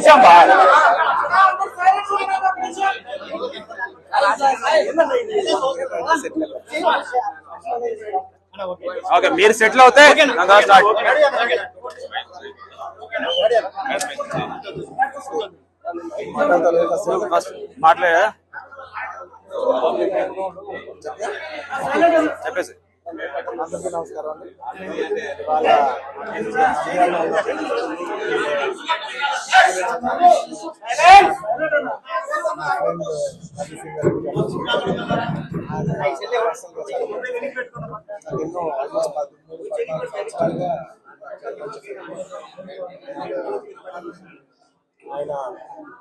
నిమిషం బా ఓకే మీరు సెటిల్ అవుతే స్టార్ట్ ఫస్ట్ మాట్లాడా చెప్పేసి అందరికీ నమస్కారం అండి. వాళ్ళ ఎన్నో ఆల్మోస్ట్ 13-14 సంవత్సరాలుగా ఆయన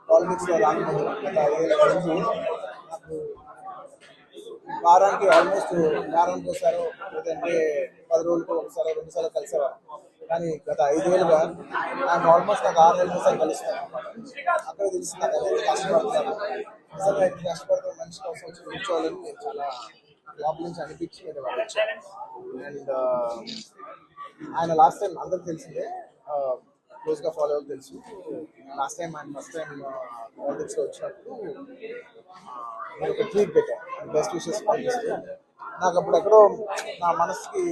పాలిటిక్స్ లో రాకముందు గత 5 ఏళ్ళ నుంచి నాకు వారానికి ఆల్మోస్ట్ వారానికి ఒకసారి లేదంటే 10 రోజులకు ఒకసారి 2 సార్లు కలిసేవారు. కానీ గత 5 ఏళ్ళుగా నాకు ఆల్మోస్ట్ నాకు 6 నెలలకు ఒకసారి కలుస్తాను. అక్కడ తెలిసి నాకు ఎంత కష్టపడతాను, నిజంగా ఎంత కష్టపడతాను మనిషి కోసం వచ్చి కూర్చోవాలని నేను చాలా లోపల నుంచి అనిపించి నేను వాళ్ళు వచ్చాను. అండ్ ఆయన లాస్ట్ టైం అందరికి తెలిసిందే, క్లోజ్గా ఫాలో అవ్వాలి తెలుసు. లాస్ట్ టైం ఆయన ఫస్ట్ టైం పాలిటిక్స్లో వచ్చినప్పుడు నేను ఒక ట్వీట్ పెట్టాను, బెస్ట్ విషెస్ పంపిస్తూ. నాకు అప్పుడు ఎక్కడో నా మనసుకి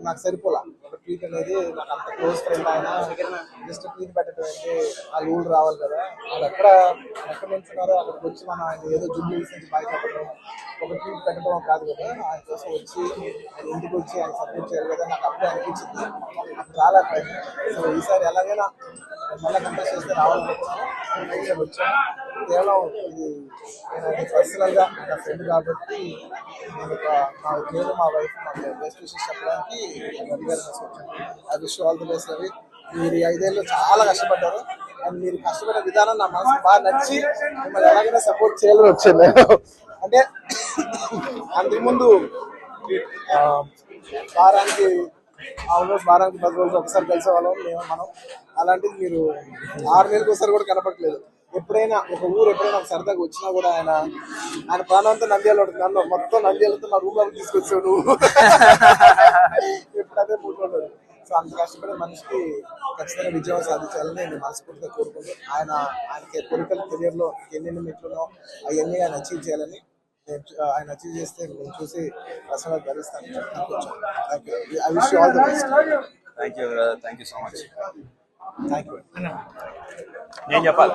నాకు సరిపోలా. ఒక ట్వీట్ అనేది నాకు అంత క్లోజ్ ఫ్రెండ్ ఆయన జస్ట్ ట్వీట్ పెట్టడం అంటే ఆ ఊళ్ళు రావాలి కదా, వాళ్ళు ఎక్కడ నిల్చున్నారో అక్కడికి వచ్చి మనం ఆయన ఏదో జుబ్లీ నుంచి బయటపడడం ఒక ట్వీట్ పెట్టడం కాదు కదా, ఆయన కోసం వచ్చి ఆయన ఇంటికి వచ్చి ఆయన సపోర్ట్ చేయాలి కదా, నాకు అప్పుడే అనిపించింది. నాకు చాలా టైం. సో ఈసారి ఎలాగైనా మళ్ళీ కంటెస్ట్ చేస్తే రావాలనుకున్నాను, వచ్చాను. కేవలం ఇది నేను పర్సనల్గా నా ఫ్రెండ్ కాబట్టి నేను మా నేను మా వైఫ్ మాకు బెస్ట్ విషెస్ చెప్పడానికి వచ్చాను. I wish all the best Ravi. మీరు 5 ఏళ్ళు చాలా కష్టపడ్డారు అండ్ మీరు కష్టపడే విధానం నా మనసు బాగా నచ్చి మిమ్మల్ని ఎలాగైనా సపోర్ట్ చేయాలని వచ్చాను నేను. అంటే అంతకుముందు వారానికి ఆల్మోస్ట్ 10 రోజులు ఒకసారి కలిసే వాళ్ళం మనం. అలాంటిది మీరు 6 నెలలకు ఒకసారి కూడా కనపడలేదు. ఎప్పుడైనా ఒక ఊరు ఎప్పుడైనా ఒక సరదాగా వచ్చినా కూడా ఆయన ప్రాణంతో నంద్యాల నన్ను మొత్తం నంద్యాలతో నా రూమ్ లో తీసుకొచ్చావు నువ్వు. ఎప్పుడు అదే మూడు. సో అంత కష్టపడే మనిషికి ఖచ్చితంగా విజయం సాధించాలని నేను మనస్ఫూర్తిగా కోరుకుంటున్నాను. ఆయనకి పొలిటికల్ కెరియర్ లో ఎన్ని మెట్లునో అవన్నీ ఆయన అచీవ్ చేయాలని, ఆయన అచీవ్ చేస్తే నేను చూసి పర్సనల్ భరిస్తాను. I wish you all the best. Thank you so much. Thank you. నేను చెప్పాలి